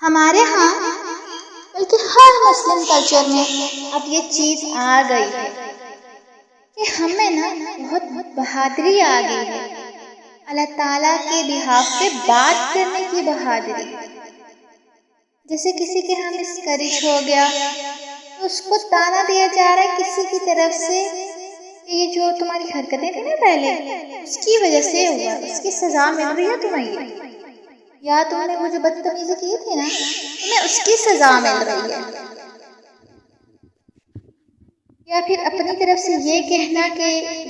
ہمارے ہاں بلکہ ہر مسلم کلچر میں اب یہ چیز آ گئی ہے کہ ہمیں نا بہت بہادری آ گئی ہے، اللہ تعالیٰ کے بہاف پہ بات کرنے کی بہادری۔ جیسے کسی کے ہاں مسکرش ہو گیا تو اس کو تانا دیا جا رہا ہے کسی کی طرف سے کہ یہ جو تمہاری حرکتیں تھیں نا پہلے، اس کی وجہ سے ہوا، اس کی سزا مل رہی ہے تمہیں، یا تم نے وہ جو بدتمیزی کی تھی نا تمہیں اس کی سزا مل رہی ہے۔ یا پھر اپنی طرف سے یہ کہنا کہ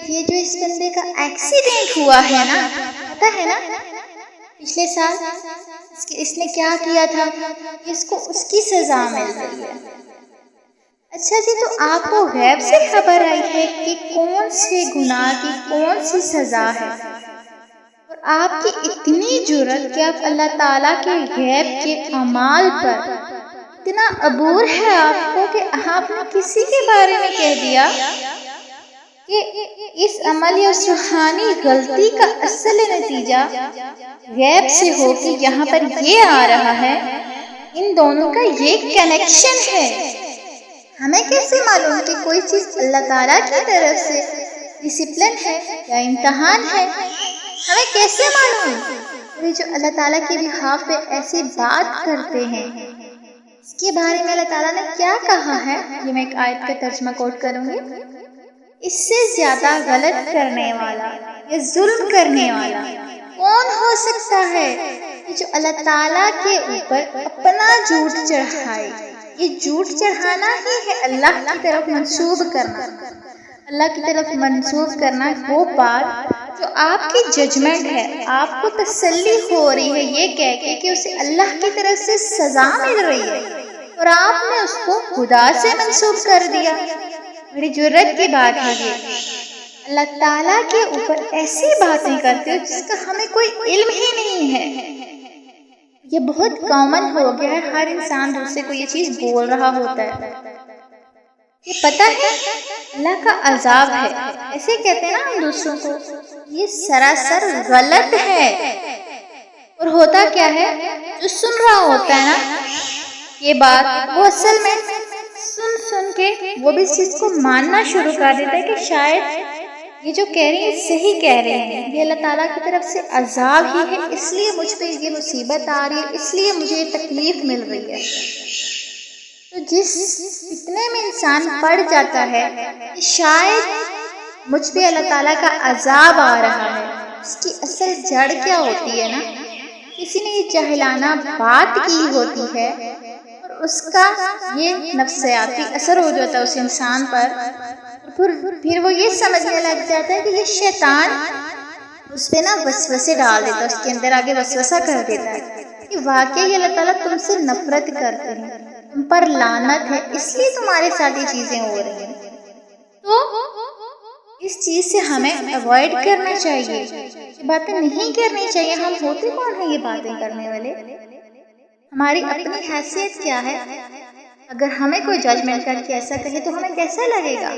یہ جو اس بندے کا ایکسیڈنٹ ہوا ہے نا، پتہ ہے نا پچھلے سال اس نے کیا کیا تھا، اس کو اس کی سزا مل رہی ہے۔ اچھا جی، تو آپ کو غیب سے خبر آئی ہے کہ کون سے گناہ کی کون سی سزا ہے، اور آپ کی اتنی جرأت کہ آپ اللہ تعالیٰ کے غیب کے اعمال پر اتنا عبور ہے آپ کو کہ آپ نے کسی کے بارے میں کہہ دیا کہ اس عمل یا اس روحانی غلطی کا اصل نتیجہ غیب سے ہو کہ یہاں پر یہ آ رہا ہے، ان دونوں کا یہ کنیکشن ہے۔ ہمیں کیسے معلوم کہ کوئی چیز اللہ تعالیٰ کی طرف سے ڈسپلن ہے یا امتحان ہے؟ ہمیں کیسے معلوم؟ اور جو اللہ تعالیٰ کے بہاف پہ ایسی بات کرتے ہیں، اس کے بارے میں اللہ تعالیٰ نے کیا کہا ہے، یہ میں ایک آیت کا ترجمہ کوٹ کروں گی۔ اس سے زیادہ غلط کرنے والا یا ظلم کرنے والا کون ہو سکتا ہے کہ جو اللہ تعالیٰ کے اوپر اپنا جھوٹ چڑھائے۔ یہ جھوٹ چڑھانا ہی ہے اللہ کی طرف منسوب کرنا، اللہ کی طرف منسوب کرنا وہ بات جو آپ کی ججمنٹ ہے، آپ کو تسلی ہو رہی ہے یہ کہہ کے کہ اسے اللہ کی طرف سے سزا مل رہی ہے، اور آپ نے اس کو خدا سے منسوب کر دیا۔ بڑی جرأت کی بات ہے یہ، اللہ تعالیٰ کے اوپر ایسی باتیں کرتے ہو جس کا ہمیں کوئی علم ہی نہیں ہے۔ یہ بہت کامن ہو گیا ہے، ہر انسان دوسرے کو یہ چیز بول رہا ہوتا ہے۔ یہ پتہ ہے اللہ کا عذاب ہے، ایسے کہتے ہیں نا ہم دوسروں کو، یہ سراسر غلط ہے۔ اور ہوتا کیا ہے، جو سن رہا ہوتا ہے نا یہ بات، وہ اصل میں سن کے وہ بھی اس چیز کو ماننا شروع کر دیتا ہے کہ شاید یہ جو کہہ رہے ہیں صحیح کہہ رہے ہیں، یہ اللہ تعالیٰ کی طرف سے عذاب ہی ہے، اس لیے مجھ پہ یہ مصیبت آ رہی ہے، اس لیے مجھے یہ تکلیف مل رہی ہے۔ تو جس فتنے میں انسان پڑ جاتا ہے کہ شاید مجھ پہ اللہ تعالیٰ کا عذاب آ رہا ہے، اس کی اصل جڑ کیا ہوتی ہے نا، کسی نے یہ جاہلانہ بات کی ہوتی ہے اور اس کا یہ نفسیاتی اثر ہو جاتا ہے اس انسان پر، پھر وہ یہ سمجھنے لگ جاتا ہے کہ یہ شیطان اس پہ نا وسوسے ڈال دیتا ہے، اس کے اندر آگے وسوسہ کر دیتا ہے کہ واقعی اللہ تعالیٰ تم سے نفرت کرتے ہیں، تم پر لعنت ہے، اس لیے تمہارے ساتھ یہ چیزیں ہو رہی ہیں۔ تو اس چیز سے ہمیں اوائڈ کرنا چاہیے، یہ باتیں نہیں کرنی چاہیے۔ ہم ہوتے کون ہیں یہ باتیں کرنے والے؟ ہماری اپنی حیثیت کیا ہے؟ اگر ہمیں کوئی ججمنٹ کر کے ایسا کہے تو ہمیں کیسا لگے گا؟